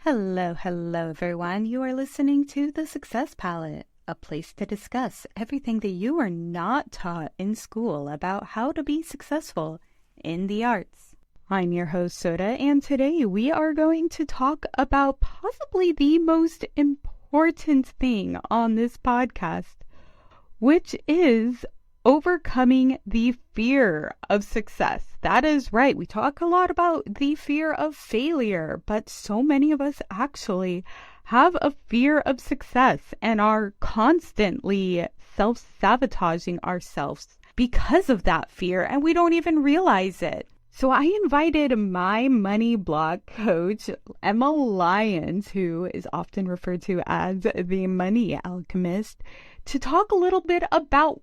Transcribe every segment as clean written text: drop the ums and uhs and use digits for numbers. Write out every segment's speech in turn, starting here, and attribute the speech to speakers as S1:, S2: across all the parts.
S1: Hello, everyone. You are listening to The Success Palette, a place to discuss everything that you are not taught in school about how to be successful in the arts. I'm your host, Soda, and today we are going to talk about possibly the most important thing on this podcast, which is overcoming the fear of success. That is right. We talk a lot about the fear of failure, but so many of us actually have a fear of success and are constantly self-sabotaging ourselves because of that fear, and we don't even realize it. So I invited my money block coach, Emma Lyons, who is often referred to as the Money Alchemist, to talk a little bit about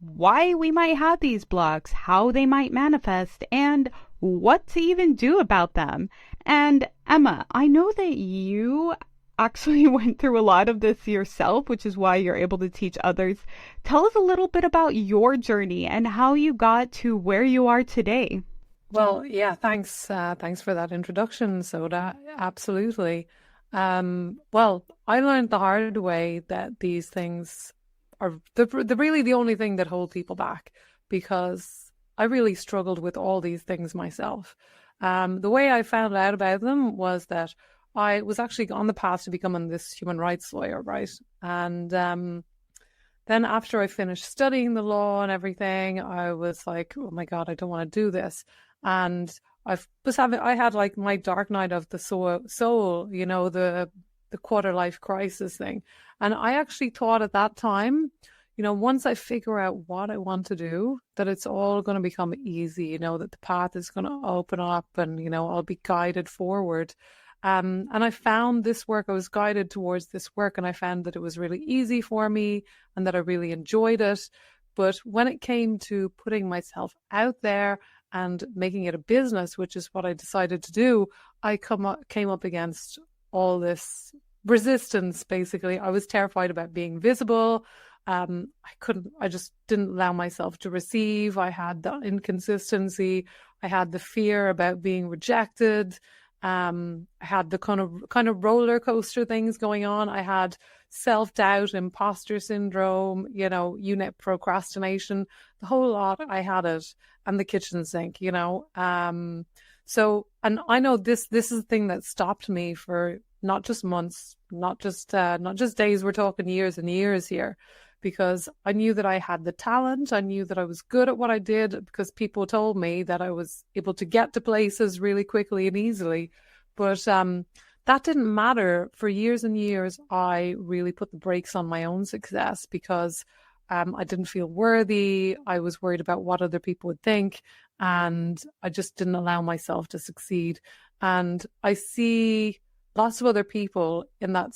S1: why we might have these blocks, how they might manifest, and what to even do about them. And Emma, I know that you actually went through a lot of this yourself, which is why you're able to teach others. Tell us a little bit about your journey and how you got to where you are today.
S2: Well, yeah, thanks. Thanks for that introduction, Soda. Absolutely. Well, I learned the hard way that these things are the really the only thing that hold people back, because I really struggled with all these things myself. The way I found out about them was that I was actually on the path to becoming this human rights lawyer, right? And then after I finished studying the law and everything, I was like, oh my God, I don't want to do this. And I had like my dark night of the soul, you know, the quarter life crisis thing. And I actually thought at that time, you know, once I figure out what I want to do, that it's all going to become easy, you know, that the path is going to open up and, you know, I'll be guided forward. And I found this work, I was guided towards this work, and I found that it was really easy for me and that I really enjoyed it. But when it came to putting myself out there and making it a business, which is what I decided to do, I came up against all this resistance, basically. I was terrified about being visible. I just didn't allow myself to receive. I had the inconsistency. I had the fear about being rejected. I had the kind of roller coaster things going on. I had self-doubt, imposter syndrome, you know, unit procrastination, the whole lot. I had it, and the kitchen sink, you know. So, and I know this is the thing that stopped me for not just months, not just days. We're talking years and years here, because I knew that I had the talent. I knew that I was good at what I did, because people told me that I was able to get to places really quickly and easily. But that didn't matter. For years and years, I really put the brakes on my own success, because I didn't feel worthy. I was worried about what other people would think, and I just didn't allow myself to succeed. And I see lots of other people in that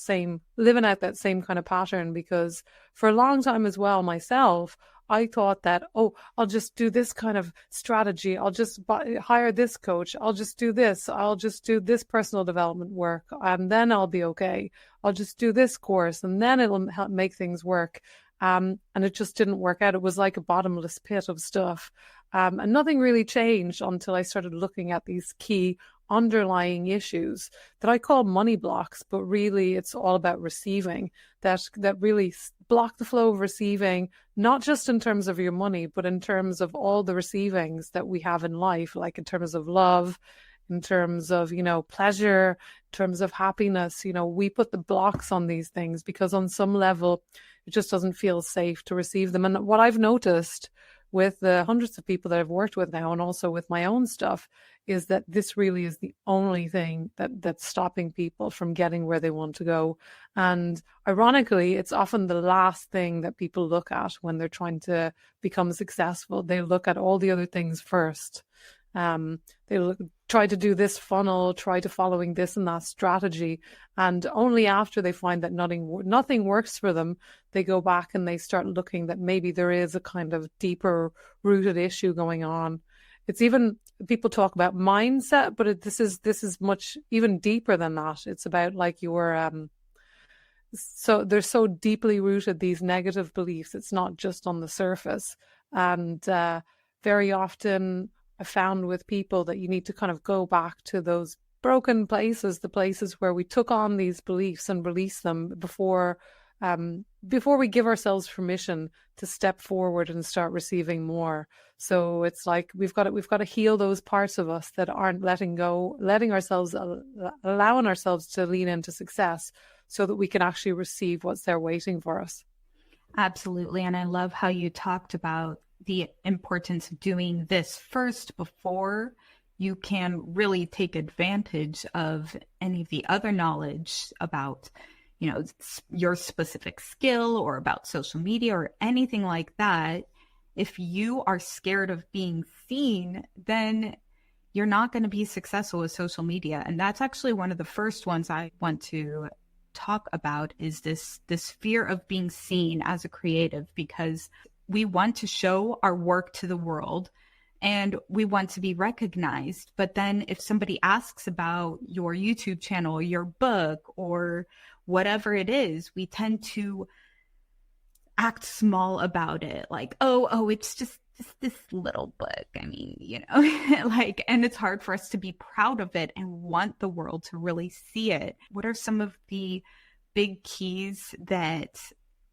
S2: living out that same kind of pattern, because for a long time as well, myself, I thought that, oh, I'll just do this kind of strategy. I'll just hire this coach. I'll just do this. I'll just do this personal development work, and then I'll be okay. I'll just do this course, and then it'll help make things work. And it just didn't work out. It was like a bottomless pit of stuff. And nothing really changed until I started looking at these key underlying issues that I call money blocks, but really it's all about receiving, that really block the flow of receiving, not just in terms of your money, but in terms of all the receivings that we have in life, like in terms of love, in terms of, you know, pleasure, in terms of happiness. You know, we put the blocks on these things because on some level it just doesn't feel safe to receive them. And what I've noticed with the hundreds of people that I've worked with now, and also with my own stuff, is that this really is the only thing that's stopping people from getting where they want to go. And ironically, it's often the last thing that people look at when they're trying to become successful. They look at all the other things first. Try to do this funnel, try to following this and that strategy. And only after they find that nothing works for them, they go back and they start looking that maybe there is a kind of deeper rooted issue going on. It's even, people talk about mindset, but this is much even deeper than that. It's about like your, so they're so deeply rooted, these negative beliefs. It's not just on the surface. And very often I found with people that you need to kind of go back to those broken places, the places where we took on these beliefs and released them before we give ourselves permission to step forward and start receiving more. So it's like we've got to heal those parts of us that aren't letting go, allowing ourselves to lean into success so that we can actually receive what's there waiting for us.
S1: Absolutely. And I love how you talked about the importance of doing this first before you can really take advantage of any of the other knowledge about, your specific skill or about social media or anything like that. If you are scared of being seen, then you're not going to be successful with social media. And that's actually one of the first ones I want to talk about, is this fear of being seen as a creative, because we want to show our work to the world and we want to be recognized. But then if somebody asks about your YouTube channel, your book, or whatever it is, we tend to act small about it. Like, oh, it's just this little book. I mean, and it's hard for us to be proud of it and want the world to really see it. What are some of the big keys that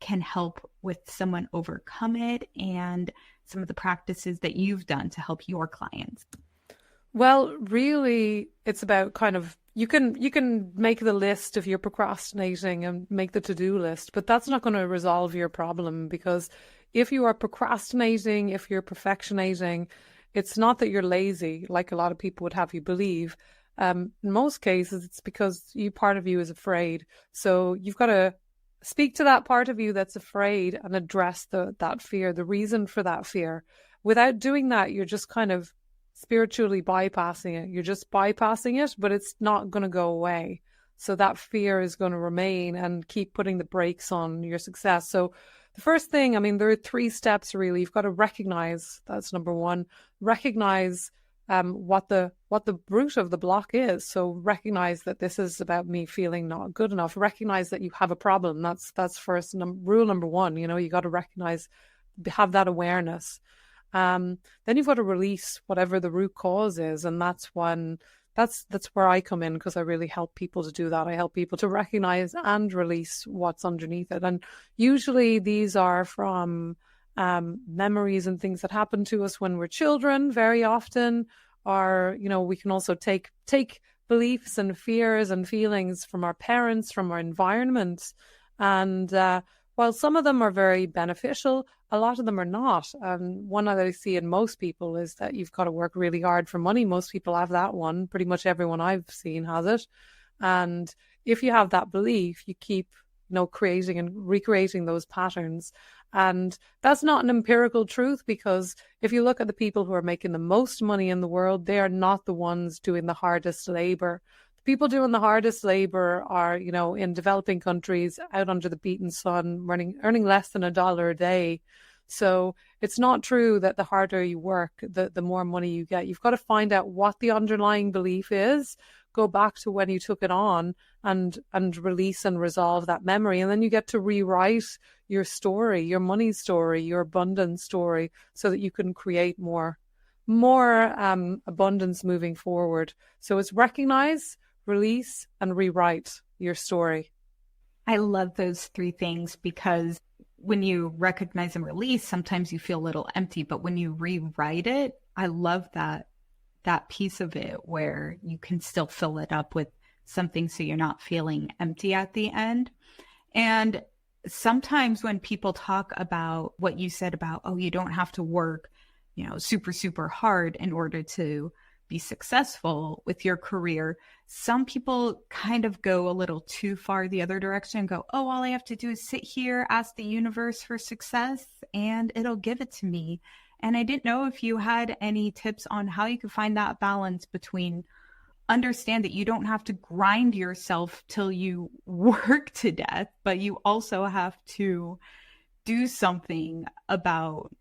S1: can help with someone overcome it, and some of the practices that you've done to help your clients?
S2: Well, really, it's about kind of, you can make the list if you're procrastinating and make the to-do list, but that's not going to resolve your problem, because if you are procrastinating, if you're perfectionating, it's not that you're lazy, like a lot of people would have you believe. In most cases, it's because part of you is afraid. So you've got to speak to that part of you that's afraid and address that fear, the reason for that fear. Without doing that, you're just kind of spiritually bypassing it. You're just bypassing it, but it's not going to go away. So that fear is going to remain and keep putting the brakes on your success. So the first thing, I mean, there are 3 steps really. You've got to recognize, that's number 1, recognize what the root of the block is. So recognize that this is about me feeling not good enough. Recognize that you have a problem. That's first rule number 1. You got to recognize, have that awareness. Then you've got to release whatever the root cause is, and that's where I come in, because I really help people to do that. I help people to recognize and release what's underneath it, and usually these are from memories and things that happen to us when we're children, very often, or we can also take beliefs and fears and feelings from our parents, from our environment, and while some of them are very beneficial, a lot of them are not. One that I see in most people is that you've got to work really hard for money. Most people have that one. Pretty much everyone I've seen has it. And if you have that belief, you keep, creating and recreating those patterns. And that's not an empirical truth, because if you look at the people who are making the most money in the world, they are not the ones doing the hardest labor. People doing the hardest labor are, in developing countries, out under the beaten sun, earning less than $1 a day. So it's not true that the harder you work, the more money you get. You've got to find out what the underlying belief is, go back to when you took it on, and release and resolve that memory. And then you get to rewrite your story, your money story, your abundance story, so that you can create more abundance moving forward. So it's recognize, release, and rewrite your story.
S1: I love those 3 things, because when you recognize and release, sometimes you feel a little empty, but when you rewrite it, I love that piece of it where you can still fill it up with something, so you're not feeling empty at the end. And sometimes when people talk about what you said about, you don't have to work, super, super hard in order to be successful with your career, some people kind of go a little too far the other direction and go, all I have to do is sit here, ask the universe for success, and it'll give it to me. And I didn't know if you had any tips on how you could find that balance between understand that you don't have to grind yourself till you work to death, but you also have to do something about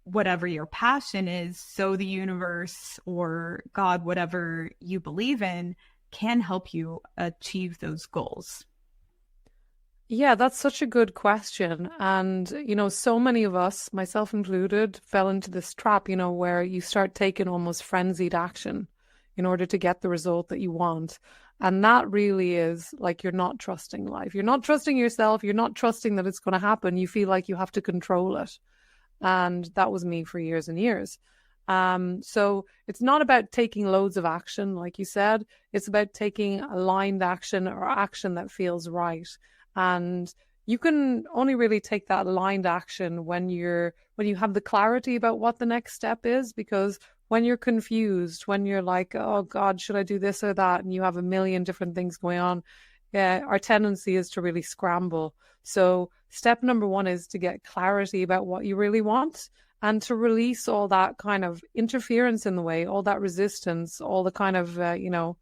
S1: whatever your passion is, so the universe or God, whatever you believe in, can help you achieve those goals.
S2: Yeah, that's such a good question. And, so many of us, myself included, fell into this trap, where you start taking almost frenzied action. in order to get the result that you want. And that really is like, you're not trusting life. You're not trusting yourself. You're not trusting that it's going to happen. You feel like you have to control it. And that was me for years and years. So it's not about taking loads of action, like you said. It's about taking aligned action, or action that feels right. And you can only really take that aligned action when you have the clarity about what the next step is. Because when you're confused, when you're like, oh God, should I do this or that? And you have a million different things going on, our tendency is to really scramble. So step number one is to get clarity about what you really want, and to release all that kind of interference in the way, all that resistance, all the kind of, the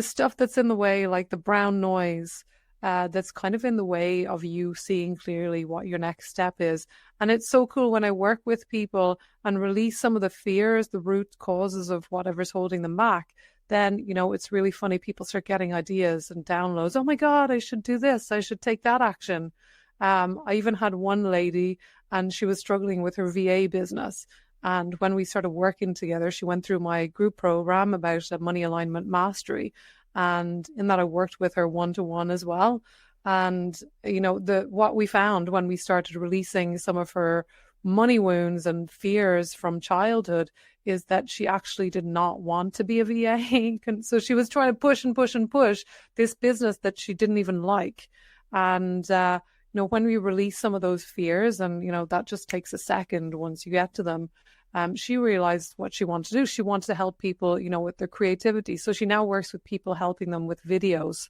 S2: stuff that's in the way, like the brown noise, that's kind of in the way of you seeing clearly what your next step is. And it's so cool when I work with people and release some of the fears, the root causes of whatever's holding them back. Then, it's really funny. People start getting ideas and downloads. Oh my God, I should do this. I should take that action. I even had one lady, and she was struggling with her VA business. And when we started working together, she went through my group program about money alignment mastery. And in that, I worked with her one-to-one as well. And, what we found when we started releasing some of her money wounds and fears from childhood is that she actually did not want to be a VA. So she was trying to push and push and push this business that she didn't even like. And, when we release some of those fears, and, that just takes a second once you get to them, she realized what she wanted to do. She wanted to help people, with their creativity. So she now works with people, helping them with videos.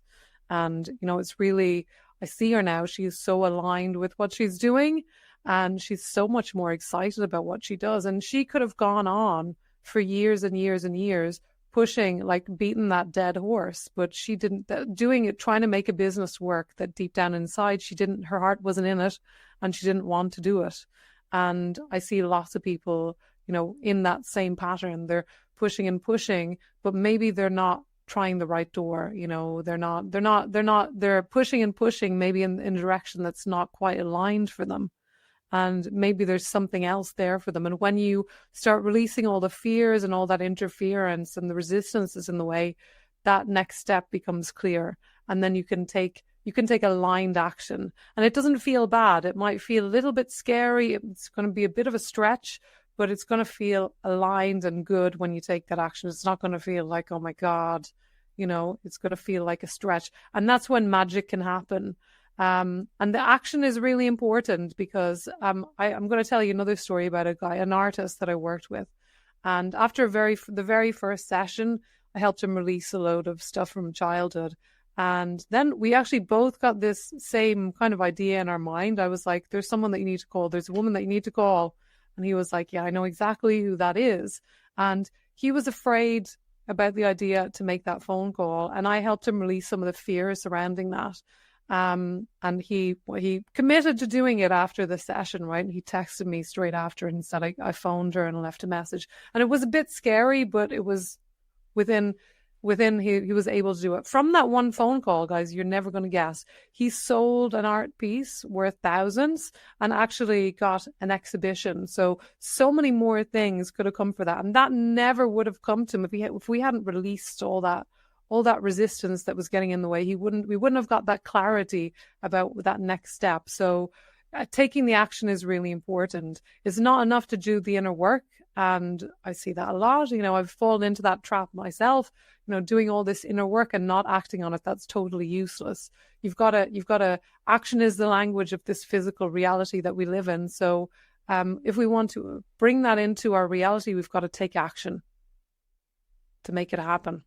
S2: And, it's really, I see her now, she's so aligned with what she's doing, and she's so much more excited about what she does. And she could have gone on for years and years and years, pushing, like beating that dead horse, but she didn't, doing it, trying to make a business work that deep down inside, her heart wasn't in it, and she didn't want to do it. And I see lots of people, in that same pattern. They're pushing and pushing, but maybe they're not trying the right door. They're pushing and pushing, maybe in a direction that's not quite aligned for them. And maybe there's something else there for them. And when you start releasing all the fears and all that interference and the resistances in the way, that next step becomes clear. And then you can take aligned action. And it doesn't feel bad. It might feel a little bit scary. It's going to be a bit of a stretch, but it's going to feel aligned and good when you take that action. It's not going to feel like, oh my God, it's going to feel like a stretch. And that's when magic can happen. And the action is really important, because I'm going to tell you another story about a guy, an artist that I worked with. And after the very first session, I helped him release a load of stuff from childhood. And then we actually both got this same kind of idea in our mind. I was like, there's someone that you need to call. There's a woman that you need to call. And he was like, yeah, I know exactly who that is. And he was afraid about the idea to make that phone call. And I helped him release some of the fear surrounding that. And he committed to doing it after the session, right? And he texted me straight after and said, I phoned her and left a message. And it was a bit scary, but it was within he was able to do it. From that one phone call, guys, you're never going to guess, he sold an art piece worth thousands and actually got an exhibition. So many more things could have come for that. And that never would have come to him if we hadn't released all that resistance that was getting in the way. We wouldn't have got that clarity about that next step. So taking the action is really important. It's not enough to do the inner work. And I see that a lot. I've fallen into that trap myself, doing all this inner work and not acting on it. That's totally useless. You've got to, action is the language of this physical reality that we live in. So if we want to bring that into our reality, we've got to take action to make it happen.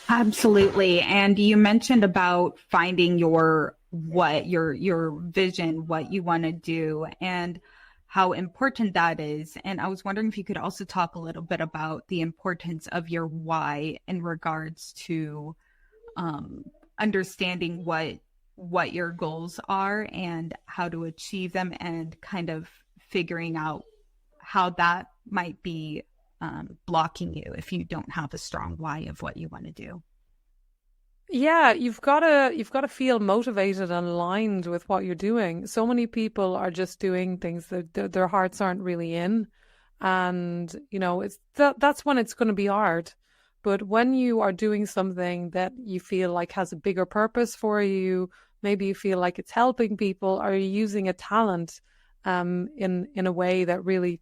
S1: Absolutely. And you mentioned about finding your vision, what you want to do, and how important that is. And I was wondering if you could also talk a little bit about the importance of your why in regards to understanding what your goals are and how to achieve them, and kind of figuring out how that might be blocking you if you don't have a strong why of what you want to do.
S2: Yeah, you've got to feel motivated and aligned with what you're doing. So many people are just doing things that their hearts aren't really in. And, that's when it's going to be hard. But when you are doing something that you feel like has a bigger purpose for you, maybe you feel like it's helping people, or you're using a talent in a way that really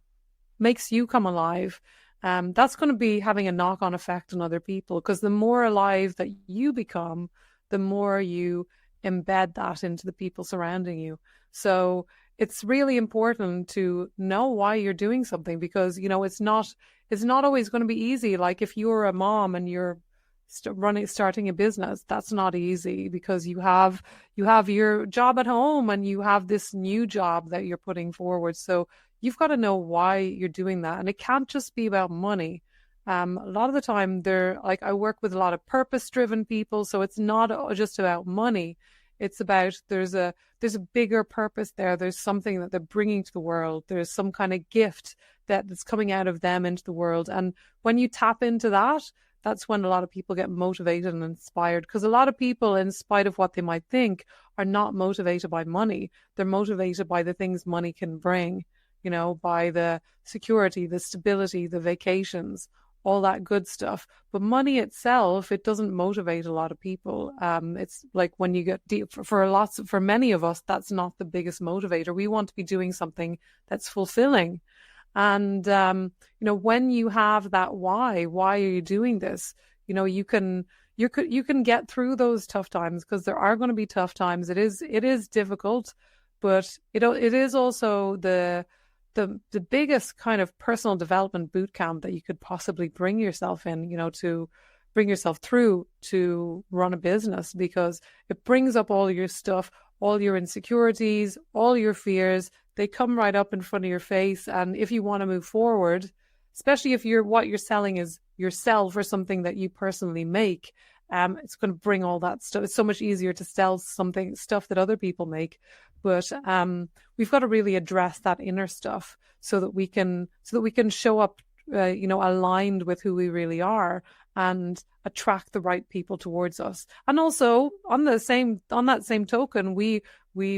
S2: makes you come alive, that's going to be having a knock-on effect on other people. Because the more alive that you become, the more you embed that into the people surrounding you. So it's really important to know why you're doing something, because it's not always going to be easy. Like if you're a mom and you're starting a business, that's not easy, because you have your job at home and you have this new job that you're putting forward. So you've got to know why you're doing that, and it can't just be about money. A lot of the time, I work with a lot of purpose-driven people, so it's not just about money. It's about there's a bigger purpose there. There's something that they're bringing to the world. There's some kind of gift that's coming out of them into the world, and when you tap into that, that's when a lot of people get motivated and inspired. Because a lot of people, in spite of what they might think, are not motivated by money. They're motivated by the things money can bring, by the security, the stability, the vacations, all that good stuff. But money itself, it doesn't motivate a lot of people. It's like when you get deep, for many of us, that's not the biggest motivator. We want to be doing something that's fulfilling. And, when you have that why are you doing this? You can get through those tough times, because there are going to be tough times. It is difficult, but it is also the biggest kind of personal development boot camp that you could possibly bring yourself in, to bring yourself through to run a business, because it brings up all your stuff, all your insecurities, all your fears. They come right up in front of your face. And if you want to move forward, especially if what you're selling is yourself or something that you personally make, it's going to bring all that stuff. It's so much easier to sell stuff that other people make. But we've got to really address that inner stuff so that we can show up, aligned with who we really are, and attract the right people towards us. And also on that same token, we're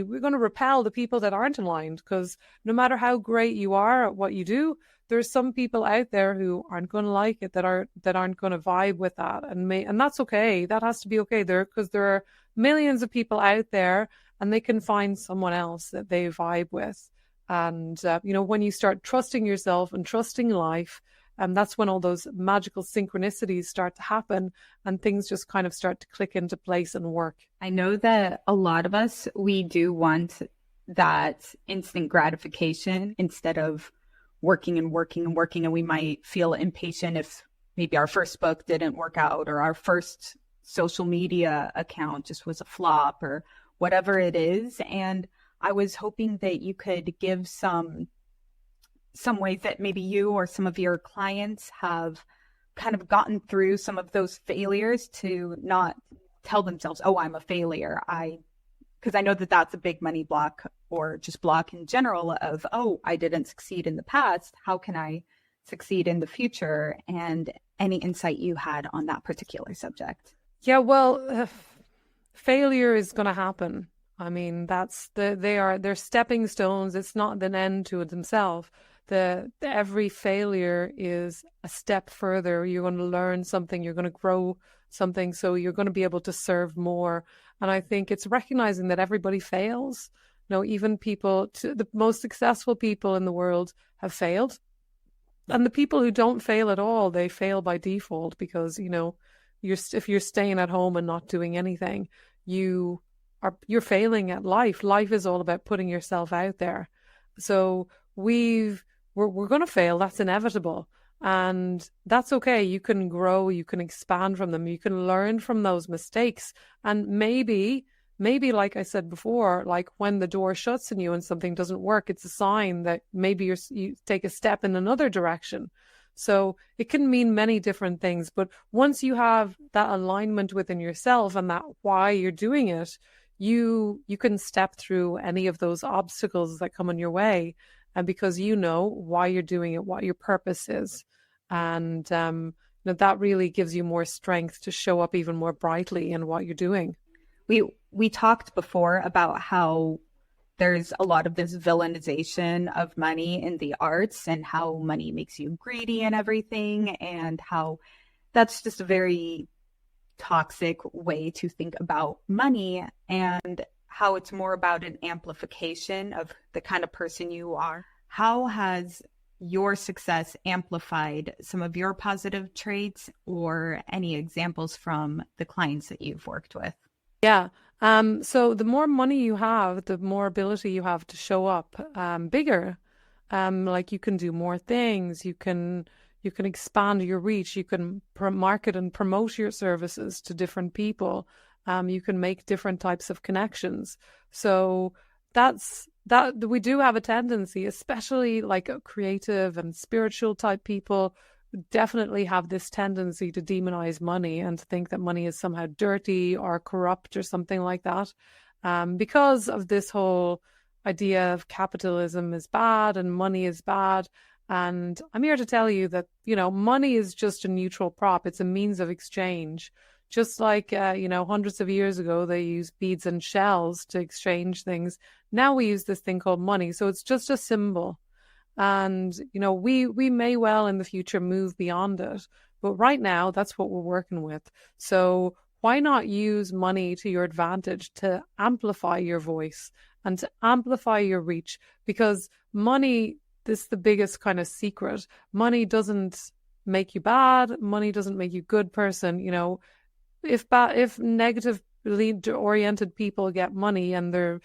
S2: going to repel the people that aren't aligned, because no matter how great you are at what you do, there's some people out there who aren't going to like it, that aren't going to vibe with that, and that's okay. That has to be okay there, because there are millions of people out there, and they can find someone else that they vibe with. And when you start trusting yourself and trusting life, that's when all those magical synchronicities start to happen, and things just kind of start to click into place and work.
S1: I know that a lot of us, we do want that instant gratification instead of working and working and working. And we might feel impatient if maybe our first book didn't work out, or our first social media account just was a flop, or whatever it is. And I was hoping that you could give some ways that maybe you or some of your clients have kind of gotten through some of those failures, to not tell themselves, oh, I'm a failure. Because I know that that's a big money block, or just block in general, of, oh, I didn't succeed in the past. How can I succeed in the future? And any insight you had on that particular subject?
S2: Yeah, well, failure is going to happen. I mean, they're stepping stones. It's not an end to it themselves. Every failure is a step further. You're going to learn something. You're going to grow something. So you're going to be able to serve more. And I think it's recognizing that everybody fails. Even the most successful people in the world have failed. And the people who don't fail at all, they fail by default, because, if you're staying at home and not doing anything, you're failing at life. Life is all about putting yourself out there. So we're going to fail. That's inevitable. And that's okay. You can grow, you can expand from them, you can learn from those mistakes. And maybe, like I said before, like when the door shuts on you and something doesn't work, it's a sign that maybe you take a step in another direction. So it can mean many different things. But once you have that alignment within yourself and that why you're doing it, you can step through any of those obstacles that come in your way. And because you know why you're doing it, what your purpose is. And that really gives you more strength to show up even more brightly in what you're doing.
S1: We talked before about how there's a lot of this villainization of money in the arts and how money makes you greedy and everything, and how that's just a very toxic way to think about money, and how it's more about an amplification of the kind of person you are. How has your success amplified some of your positive traits, or any examples from the clients that you've worked with?
S2: Yeah. So the more money you have, the more ability you have to show up bigger. Like you can do more things. You can expand your reach. You can market and promote your services to different people. You can make different types of connections. So that we do have a tendency, especially like creative and spiritual type people, definitely have this tendency to demonize money and to think that money is somehow dirty or corrupt or something like that, because of this whole idea of capitalism is bad and money is bad. And I'm here to tell you that, money is just a neutral prop. It's a means of exchange. Just like, hundreds of years ago, they used beads and shells to exchange things. Now we use this thing called money. So it's just a symbol. And, we may well in the future move beyond it. But right now, that's what we're working with. So why not use money to your advantage to amplify your voice and to amplify your reach? Because money, this is the biggest kind of secret. Money doesn't make you bad. Money doesn't make you a good person. If negatively oriented people get money and they're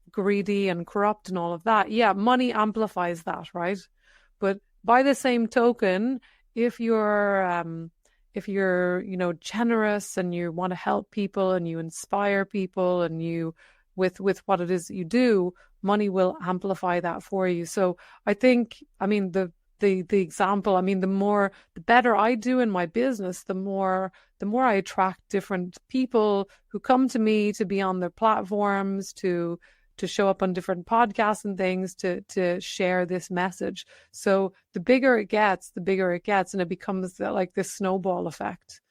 S2: greedy and corrupt and all of that, yeah, money amplifies that, right? But by the same token, if you're generous and you want to help people and you inspire people and you with what it is that you do, money will amplify that for you. So I think, the example, the better I do in my business, the more I attract different people who come to me to be on their platforms, to show up on different podcasts and things, to share this message. So the bigger it gets, and it becomes like this snowball effect.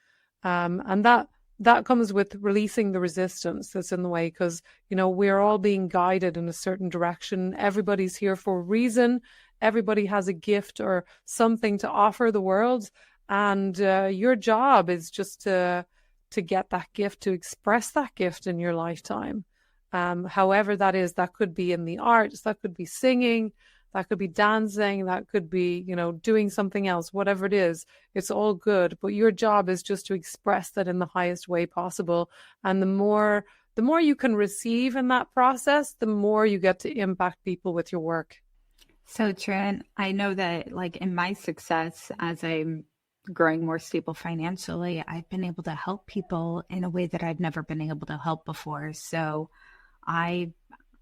S2: And that comes with releasing the resistance that's in the way, because, we're all being guided in a certain direction. Everybody's here for a reason. Everybody has a gift or something to offer the world. And your job is just to get that gift, to express that gift in your lifetime. However that is, that could be in the arts, that could be singing, that could be dancing, that could be, doing something else, whatever it is, it's all good. But your job is just to express that in the highest way possible. And the more you can receive in that process, the more you get to impact people with your work.
S1: So true. And I know that like in my success, as I'm growing more stable financially, I've been able to help people in a way that I've never been able to help before. So I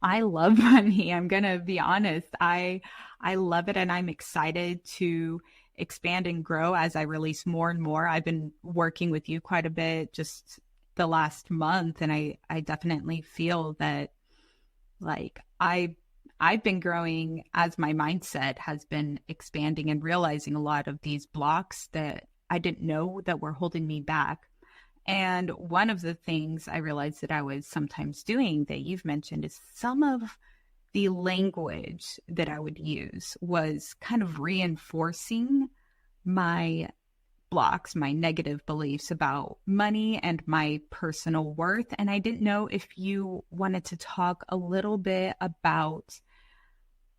S1: love money. I'm gonna be honest. I love it, and I'm excited to expand and grow as I release more and more. I've been working with you quite a bit just the last month, and I definitely feel that like I've been growing as my mindset has been expanding and realizing a lot of these blocks that I didn't know that were holding me back. And one of the things I realized that I was sometimes doing that you've mentioned is some of the language that I would use was kind of reinforcing my blocks, my negative beliefs about money and my personal worth. And I didn't know if you wanted to talk a little bit about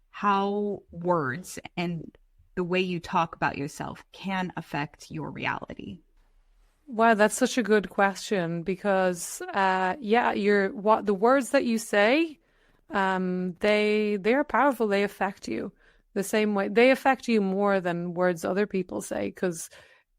S1: how words and the way you talk about yourself can affect your reality.
S2: Wow, that's such a good question, because the words that you say, they are powerful. They affect you the same way. They affect you more than words other people say, because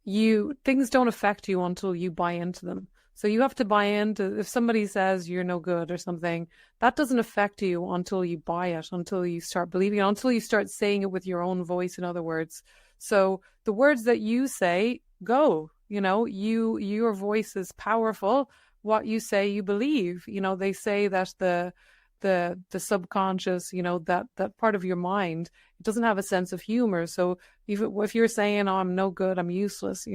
S2: things don't affect you until you buy into them. So you have to buy into, if somebody says you're no good or something, that doesn't affect you until you buy it, until you start believing it, until you start saying it with your own voice, in other words. So the words that you say go. Your voice is powerful. What you say, you believe. They say that the subconscious, that part of your mind, it doesn't have a sense of humor. So even if you're saying, oh, I'm no good, I'm useless,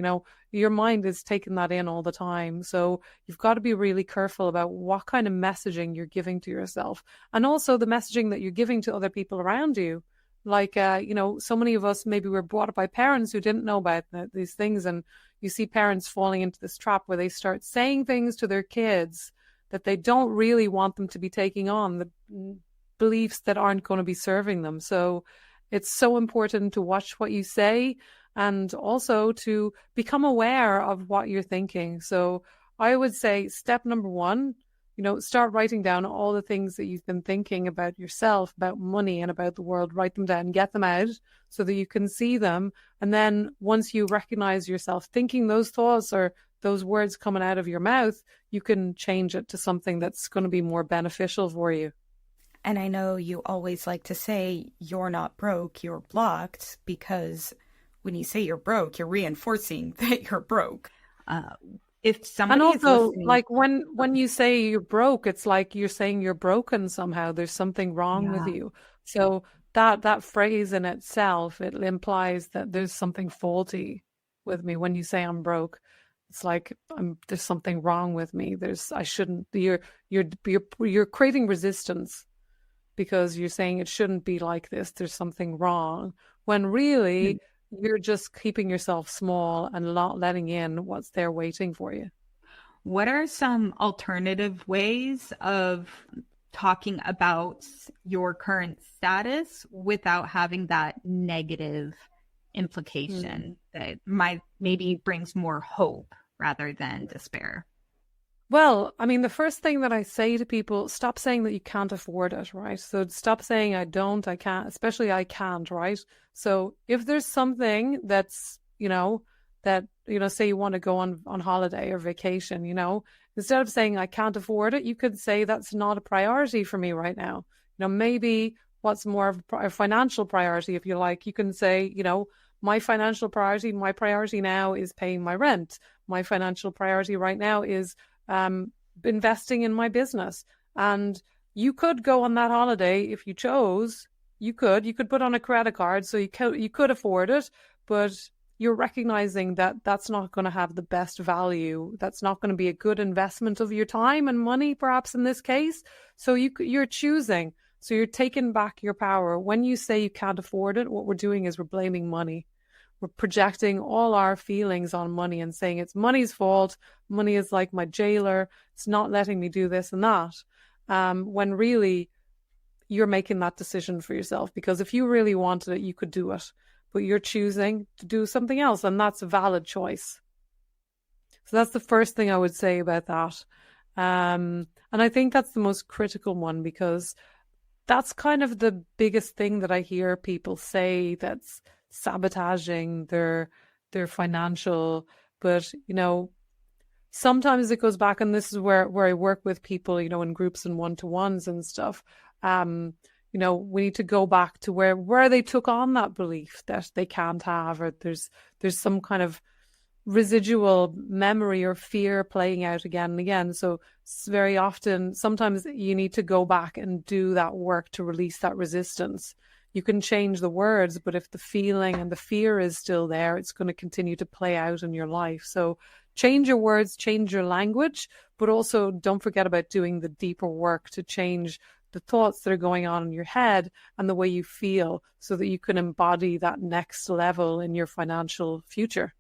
S2: your mind is taking that in all the time. So you've got to be really careful about what kind of messaging you're giving to yourself, and also the messaging that you're giving to other people around you. Like, so many of us maybe were brought up by parents who didn't know about these things. And you see parents falling into this trap where they start saying things to their kids that they don't really want them to be taking on, the beliefs that aren't going to be serving them. So it's so important to watch what you say and also to become aware of what you're thinking. So I would say step number one, start writing down all the things that you've been thinking about yourself, about money and about the world. Write them down, get them out so that you can see them. And then once you recognize yourself thinking those thoughts or those words coming out of your mouth, you can change it to something that's going to be more beneficial for you.
S1: And I know you always like to say you're not broke, you're blocked, because when you say you're broke, you're reinforcing that you're broke. If somebody
S2: and also,
S1: is listening,
S2: like when you say you're broke, it's like you're saying you're broken somehow. There's something wrong with you. So that phrase in itself, it implies that there's something faulty with me. When you say I'm broke, it's like there's something wrong with me. I shouldn't. You're creating resistance because you're saying it shouldn't be like this. There's something wrong. When really you're just keeping yourself small and not letting in what's there waiting for you.
S1: What are some alternative ways of talking about your current status without having that negative implication that maybe brings more hope rather than despair?
S2: Well, I mean, the first thing that I say to people, stop saying that you can't afford it, right? So stop saying I don't, I can't, especially I can't, right? So if there's something that's, say you want to go on holiday or vacation, instead of saying I can't afford it, you could say that's not a priority for me right now. Maybe what's more of a financial priority, if you like, you can say, my priority now is paying my rent. My financial priority right now is investing in my business. And you could go on that holiday if you chose. You could put on a credit card, so you could afford it, but you're recognizing that that's not going to have the best value. That's not going to be a good investment of your time and money, perhaps in this case. So you're choosing. So you're taking back your power. When you say you can't afford it, what we're doing is we're blaming money. We're projecting all our feelings on money and saying it's money's fault. Money is like my jailer. It's not letting me do this and that. When really you're making that decision for yourself, because if you really wanted it, you could do it, but you're choosing to do something else, and that's a valid choice. So that's the first thing I would say about that. And I think that's the most critical one, because that's kind of the biggest thing that I hear people say that's sabotaging their financial. But sometimes it goes back, and this is where I work with people, in groups and one-to-ones and stuff. We need to go back to where they took on that belief that they can't have, or there's some kind of residual memory or fear playing out again and again. So very often, sometimes you need to go back and do that work to release that resistance. You can change the words, but if the feeling and the fear is still there, it's going to continue to play out in your life. So change your words, change your language, but also don't forget about doing the deeper work to change the thoughts that are going on in your head and the way you feel, so that you can embody that next level in your financial future.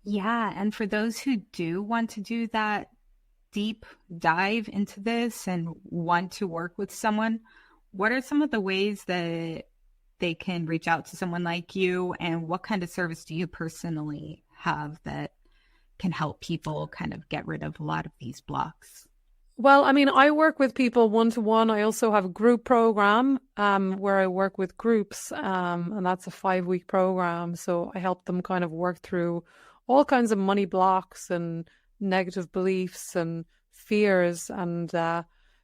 S1: Yeah. And for those who do want to do that deep dive into this and want to work with someone, what are some of the ways that they can reach out to someone like you? And what kind of service do you personally have that can help people kind of get rid of a lot of these blocks?
S2: Well, I mean, I work with people one-to-one. I also have a group program where I work with groups, and that's a 5-week program. So I help them kind of work through all kinds of money blocks and negative beliefs and fears. And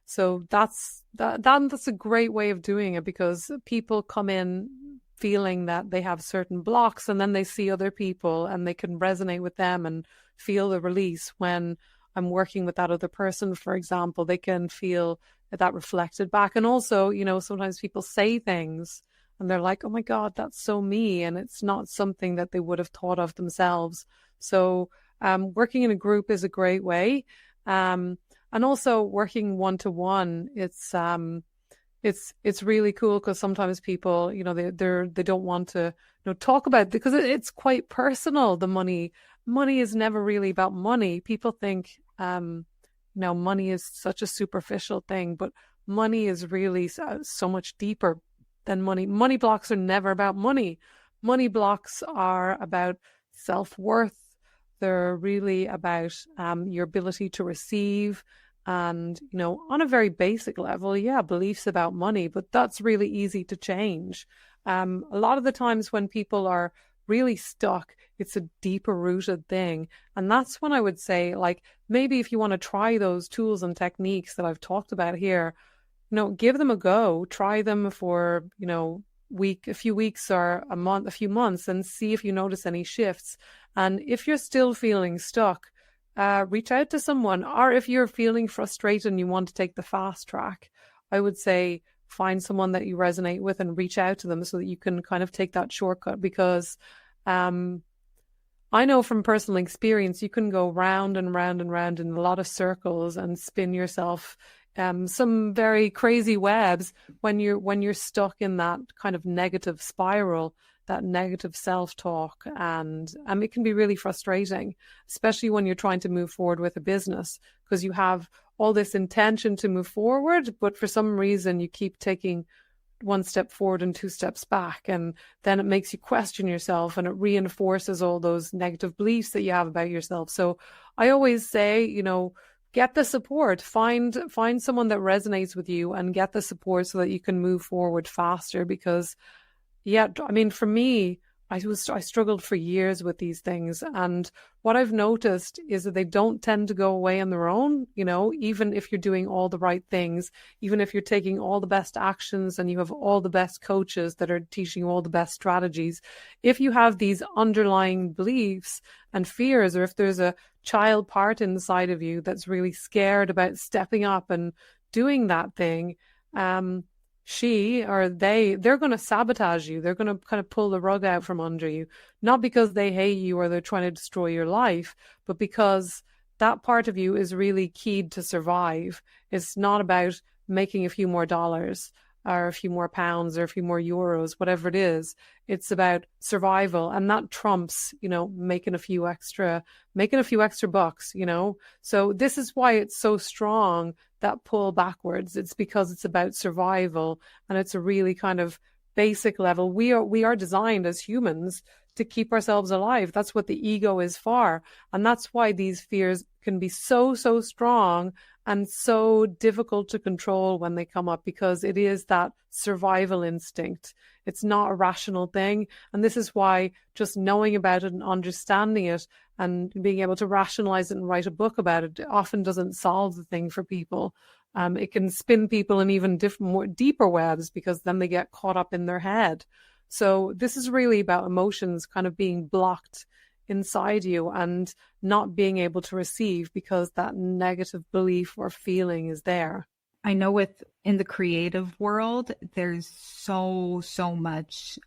S2: so that's a great way of doing it, because people come in feeling that they have certain blocks, and then they see other people and they can resonate with them and feel the release when I'm working with that other person, for example, they can feel that reflected back. And also, sometimes people say things and they're like, oh my God, that's so me. And it's not something that they would have thought of themselves. So working in a group is a great way. And also working one-to-one, it's really cool because sometimes people, they don't want to, talk about it because it's quite personal. The money is never really about money. People think, money is such a superficial thing, but money is really so much deeper than money. Money blocks are never about money. Money blocks are about self-worth. They're really about your ability to receive. And, on a very basic level, yeah, beliefs about money, but that's really easy to change. A lot of the times when people are really stuck, it's a deeper rooted thing. And that's when I would say, like, maybe if you want to try those tools and techniques that I've talked about here, give them a go, try them for, a few weeks or a month, a few months, and see if you notice any shifts. And if you're still feeling stuck, reach out to someone. Or if you're feeling frustrated and you want to take the fast track, I would say find someone that you resonate with and reach out to them so that you can kind of take that shortcut. Because I know from personal experience, you can go round and round and round in a lot of circles and spin yourself some very crazy webs when you're stuck in that kind of negative spiral, that negative self-talk. And it can be really frustrating, especially when you're trying to move forward with a business, because you have all this intention to move forward, but for some reason you keep taking one step forward and two steps back. And then it makes you question yourself and it reinforces all those negative beliefs that you have about yourself. So I always say, get the support, find someone that resonates with you and get the support so that you can move forward faster. Because yeah, I mean, for me, I struggled for years with these things. And what I've noticed is that they don't tend to go away on their own, even if you're doing all the right things, even if you're taking all the best actions and you have all the best coaches that are teaching you all the best strategies. If you have these underlying beliefs and fears, or if there's a child part inside of you that's really scared about stepping up and doing that thing, she or they're going to sabotage you. They're going to kind of pull the rug out from under you, not because they hate you or they're trying to destroy your life, but because that part of you is really keyed to survive. It's not about making a few more dollars or a few more pounds or a few more euros, whatever it is. It's about survival, and that trumps, making a few extra bucks, So this is why it's so strong, that pull backwards. It's because it's about survival, and it's a really kind of basic level. We are designed as humans to keep ourselves alive. That's what the ego is for. And that's why these fears can be so, so strong and so difficult to control when they come up, because it is that survival instinct. It's not a rational thing. And this is why just knowing about it and understanding it and being able to rationalize it and write a book about it often doesn't solve the thing for people. It can spin people in even more deeper webs, because then they get caught up in their head. So this is really about emotions kind of being blocked inside you and not being able to receive because that negative belief or feeling is there.
S1: I know in the creative world, there's so much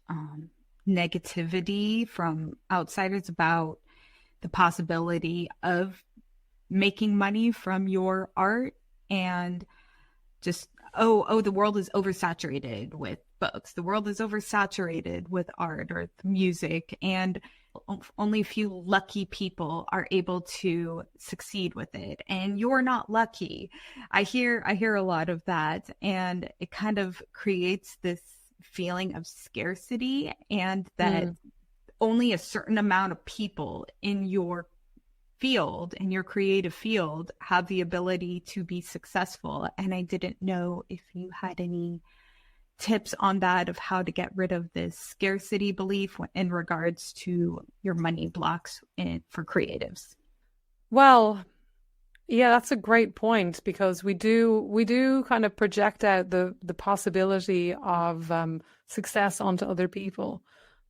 S1: negativity from outsiders about the possibility of making money from your art, and just, the world is oversaturated with books. The world is oversaturated with art or music, and only a few lucky people are able to succeed with it. And you're not lucky. I hear a lot of that, and it kind of creates this feeling of scarcity, and that only a certain amount of people in your field, in your creative field, have the ability to be successful. And I didn't know if you had any tips on that, of how to get rid of this scarcity belief in regards to your money blocks for creatives.
S2: Well, yeah, that's a great point, because we do kind of project out the possibility of success onto other people,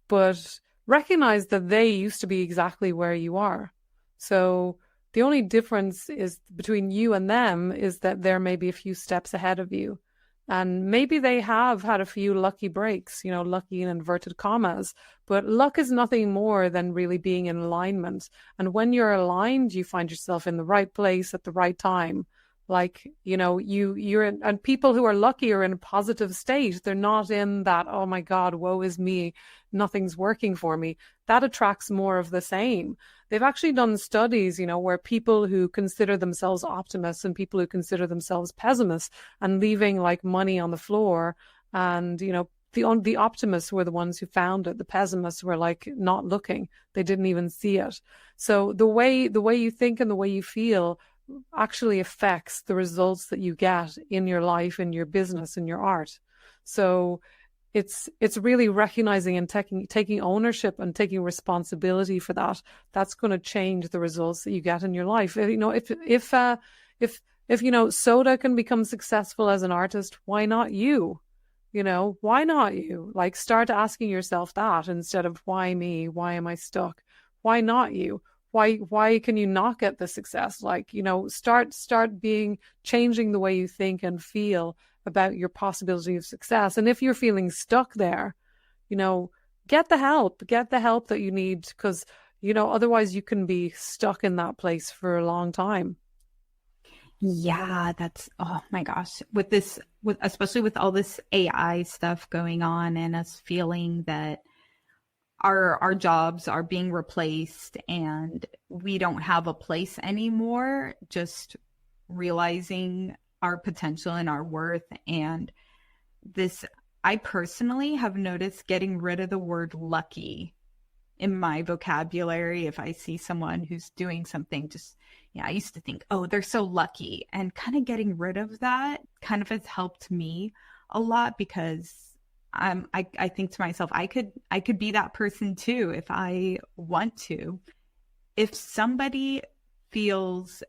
S2: but recognize that they used to be exactly where you are. So The only difference is between you and them is that they're maybe a few steps ahead of you. And maybe they have had a few lucky breaks, lucky in inverted commas, but luck is nothing more than really being in alignment. And when you're aligned, you find yourself in the right place at the right time. Like, you're in, and people who are lucky are in a positive state. They're not in that, oh my God, woe is me, nothing's working for me. That attracts more of the same. They've actually done studies, where people who consider themselves optimists and people who consider themselves pessimists and leaving like money on the floor. And, the optimists were the ones who found it. The pessimists were like not looking. They didn't even see it. So the way you think and the way you feel actually affects the results that you get in your life, in your business, in your art. So it's really recognizing and taking ownership and taking responsibility for that. That's going to change the results that you get in your life. If Soda can become successful as an artist, why not you? Why not you? Like, start asking yourself that instead of why me? Why am I stuck? Why not you? Why can you not get the success? Like, start changing the way you think and feel about your possibility of success. And if you're feeling stuck there, get the help that you need, because, otherwise you can be stuck in that place for a long time.
S1: Yeah, that's, oh my gosh. Especially with all this AI stuff going on and us feeling that our jobs are being replaced and we don't have a place anymore, just realizing our potential and our worth. And this, I personally have noticed getting rid of the word lucky in my vocabulary. If I see someone who's doing something, I used to think, oh, they're so lucky. And kind of getting rid of that kind of has helped me a lot, because I think to myself, I could be that person too if I want to. If somebody feels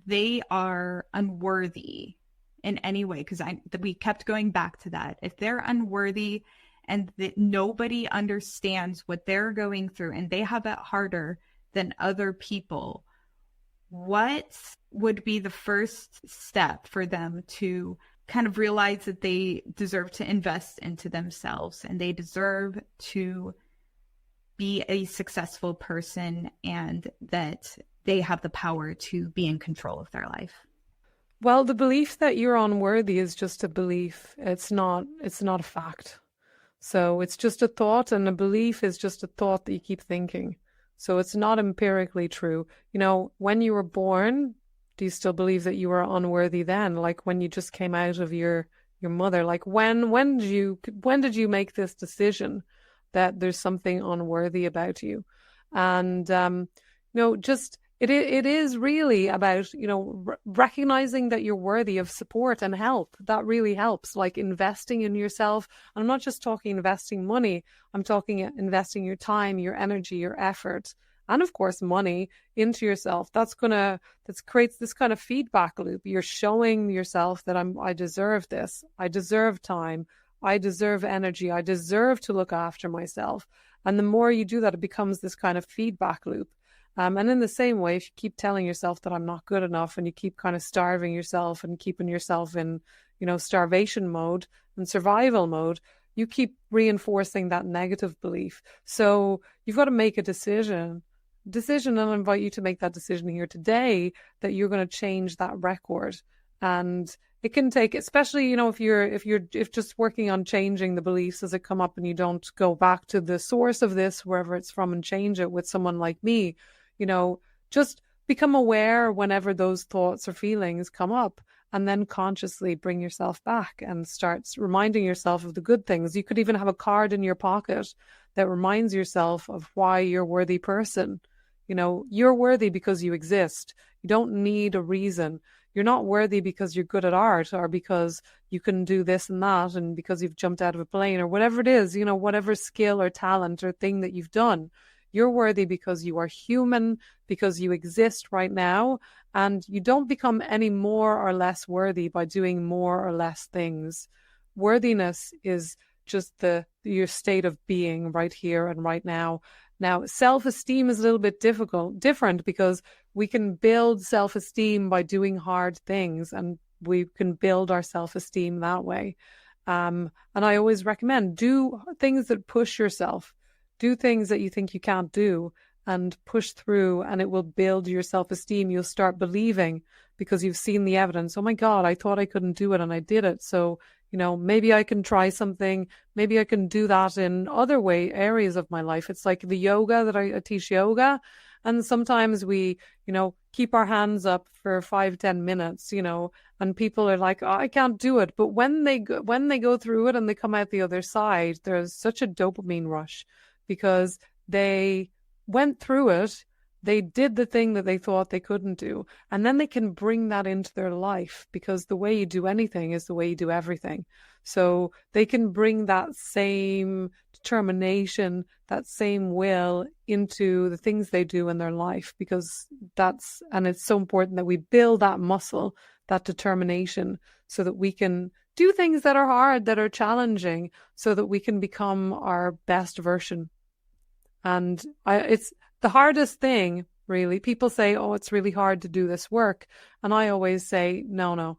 S1: they are unworthy in any way, because we kept going back to that. If they're unworthy and that nobody understands what they're going through and they have it harder than other people, what would be the first step for them to kind of realize that they deserve to invest into themselves and they deserve to be a successful person and that they have the power to be in control of their life?
S2: Well, the belief that you're unworthy is just a belief. It's not a fact. So it's just a thought, and a belief is just a thought that you keep thinking. So it's not empirically true. When you were born, do you still believe that you were unworthy then? Like when you just came out of your mother, like when did you make this decision that there's something unworthy about you? And just it is really about recognizing that you're worthy of support and help. That really helps. Like investing in yourself. And I'm not just talking investing money. I'm talking investing your time, your energy, your effort, and of course money into yourself. That creates this kind of feedback loop. You're showing yourself that I deserve this. I deserve time. I deserve energy. I deserve to look after myself. And the more you do that, it becomes this kind of feedback loop. And in the same way, if you keep telling yourself that I'm not good enough and you keep kind of starving yourself and keeping yourself in, starvation mode and survival mode, you keep reinforcing that negative belief. So you've got to make a decision, and I invite you to make that decision here today, that you're going to change that record. And it can take, especially, if just working on changing the beliefs as it come up, and you don't go back to the source of this, wherever it's from, and change it with someone like me, just become aware whenever those thoughts or feelings come up, and then consciously bring yourself back and start reminding yourself of the good things. You could even have a card in your pocket that reminds yourself of why you're a worthy person. You're worthy because you exist. You don't need a reason. You're not worthy because you're good at art, or because you can do this and that, and because you've jumped out of a plane, or whatever it is, whatever skill or talent or thing that you've done. You're worthy because you are human, because you exist right now, and you don't become any more or less worthy by doing more or less things. Worthiness is just your state of being right here and right now. Now, self-esteem is a little bit different because we can build self-esteem by doing hard things, and we can build our self-esteem that way. And I always recommend do things that push yourself, do things that you think you can't do, and push through, and it will build your self-esteem. You'll start believing because you've seen the evidence. Oh my God, I thought I couldn't do it and I did it. So, maybe I can try something. Maybe I can do that in other areas of my life. It's like the yoga that I teach yoga. And sometimes we, keep our hands up for 5-10 minutes, and people are like, oh, I can't do it. But when they go through it and they come out the other side, there's such a dopamine rush because they went through it. They did the thing that they thought they couldn't do. And then they can bring that into their life, because the way you do anything is the way you do everything. So they can bring that same determination, that same will into the things they do in their life, because and it's so important that we build that muscle, that determination, so that we can do things that are hard, that are challenging, so that we can become our best version. And it's the hardest thing, really. People say, oh, it's really hard to do this work. And I always say, no.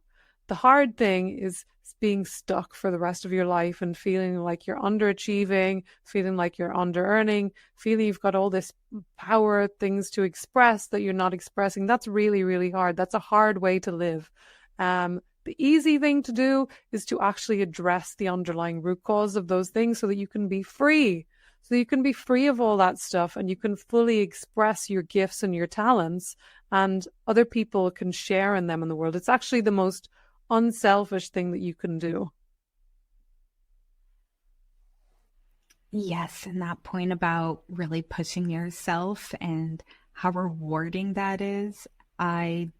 S2: The hard thing is being stuck for the rest of your life and feeling like you're underachieving, feeling like you're under-earning, feeling you've got all this power, things to express that you're not expressing. That's really, really hard. That's a hard way to live. The easy thing to do is to actually address the underlying root cause of those things so that you can be free. So you can be free of all that stuff and you can fully express your gifts and your talents, and other people can share in them in the world. It's actually the most unselfish thing that you can do.
S1: Yes, and that point about really pushing yourself and how rewarding that is, I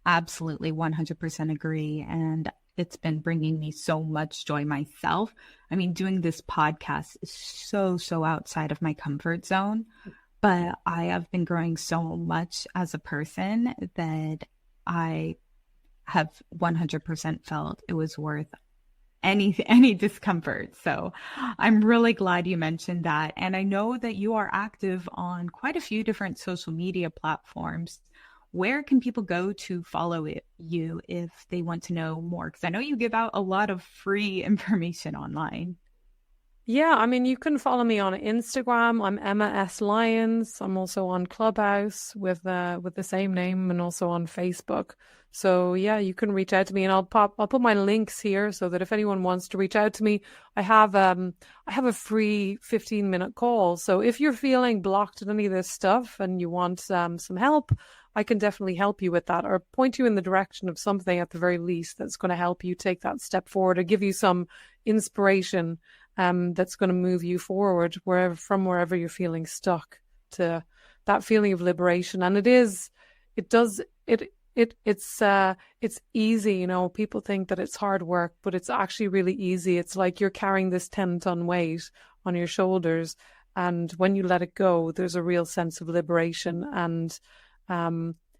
S1: absolutely 100% agree. And it's been bringing me so much joy myself. I mean, doing this podcast is so outside of my comfort zone, but I have been growing so much as a person that I have 100% felt it was worth any discomfort. So I'm really glad you mentioned that. And I know that you are active on quite a few different social media platforms. Where can people go to follow you if they want to know more? Because I know you give out a lot of free information online.
S2: Yeah, I mean, you can follow me on Instagram. I'm Emma S. Lyons. I'm also on Clubhouse with the same name, and also on Facebook. So yeah, you can reach out to me, and I'll put my links here so that if anyone wants to reach out to me, I have a free 15-minute call. So if you're feeling blocked at any of this stuff and you want some help, I can definitely help you with that, or point you in the direction of something at the very least that's going to help you take that step forward, or give you some inspiration that's going to move you forward wherever you're feeling stuck, to that feeling of liberation. And it's easy. People think that it's hard work, but it's actually really easy. It's like you're carrying this 10-ton weight on your shoulders, and when you let it go, there's a real sense of liberation, and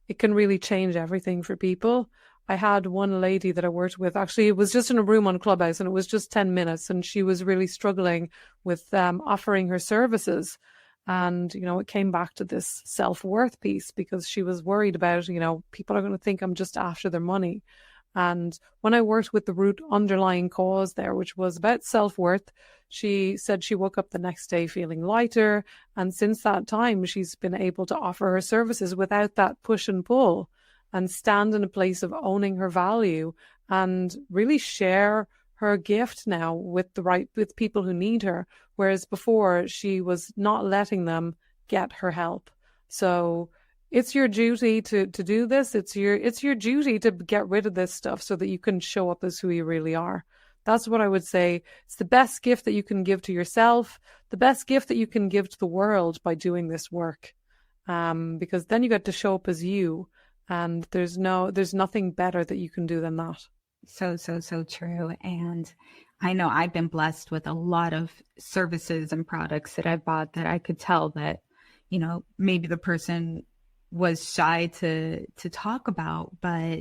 S2: it can really change everything for people. I had one lady that I worked with, actually, it was just in a room on Clubhouse, and it was just 10 minutes, and she was really struggling with offering her services. And, it came back to this self-worth piece, because she was worried about, people are going to think I'm just after their money. And when I worked with the root underlying cause there, which was about self-worth, she said she woke up the next day feeling lighter. And since that time, she's been able to offer her services without that push and pull, and stand in a place of owning her value and really share her gift now with people who need her. Whereas before, she was not letting them get her help. So it's your duty to do this. It's your duty to get rid of this stuff so that you can show up as who you really are. That's what I would say. It's the best gift that you can give to yourself, the best gift that you can give to the world by doing this work. Because then you get to show up as you. And there's nothing better that you can do than that.
S1: So true. And I know I've been blessed with a lot of services and products that I've bought that I could tell that, maybe the person was shy to talk about, but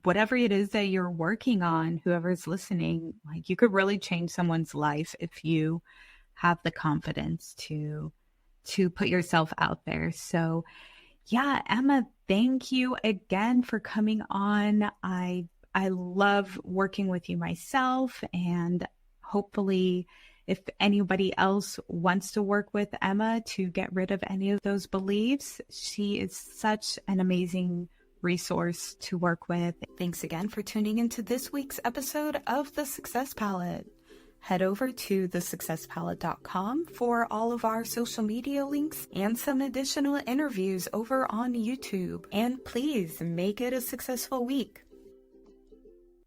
S1: whatever it is that you're working on, whoever's listening, like, you could really change someone's life if you have the confidence to put yourself out there. So yeah, Emma, thank you again for coming on. I love working with you myself, and hopefully if anybody else wants to work with Emma to get rid of any of those beliefs, she is such an amazing resource to work with. Thanks again for tuning into this week's episode of The Success Palette. Head over to thesuccesspalette.com for all of our social media links and some additional interviews over on YouTube. And please make it a successful week.